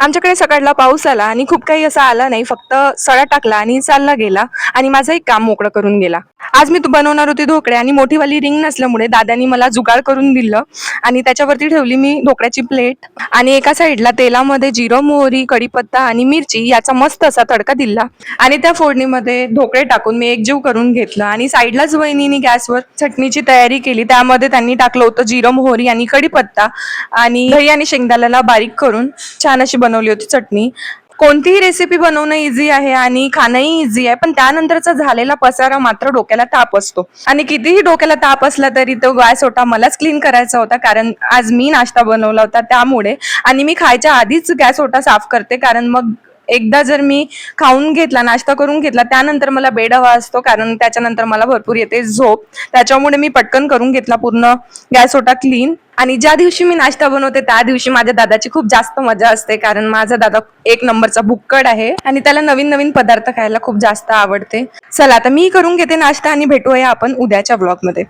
आमच्याकडे सकाळला पाऊस आला आणि खूप काही असा आला नाही, फक्त सडा टाकला आणि चालला गेला आणि माझं एक काम मोकळं करून गेला. आज मी बनवणार होते ढोकळे आणि मोठीवाली रिंग नसल्यामुळे दादानी मला जुगाड करून दिलं आणि त्याच्यावरती ठेवली मी ढोकळ्याची प्लेट आणि एका साईडला तेलामध्ये जिरं, मोहरी, कढीपत्ता आणि मिरची याचा मस्त असा तडका दिला आणि त्या फोडणीमध्ये ढोकळे टाकून मी एकजीव करून घेतलं आणि साईडलाच वहिनीने गॅसवर चटणीची तयारी केली. त्यामध्ये त्यांनी टाकलं होतं जिरं, मोहरी आणि कढीपत्ता आणि दही आणि शेंगदाण्याला बारीक करून छान अशी बनवली होती चटणी. कोणतीही रेसिपी बनवणं इझी आहे आणि खाणंही इझी आहे, पण त्यानंतरचा झालेला पसारा मात्र डोक्याला ताप असतो आणि कितीही डोक्याला ताप असला तरी तो गॅस ओटा मलाच क्लीन करायचा होता, कारण आज मी नाश्ता बनवला होता त्यामुळे. आणि मी खायच्या आधीच गॅस ओटा साफ करते, कारण मग एकदा जर मी खाऊन घेतला, नाश्ता करून घेतला, त्यानंतर मला बेड हवा असतो, कारण त्याच्यानंतर मला भरपूर येते झोप. त्याच्यामुळे मी पटकन करून घेतला पूर्ण गॅस ओटा क्लीन. आणि ज्या दिवशी मी नाश्ता बनवते त्या दिवशी माझ्या दादाची खूप जास्त मजा असते, कारण माझा दादा एक नंबरचा भुक्कड आहे आणि त्याला नवीन नवीन पदार्थ खायला खूप जास्त आवडते. चला आता मी करून घेते नाश्ता आणि भेटूया आपण उद्याच्या ब्लॉगमध्ये.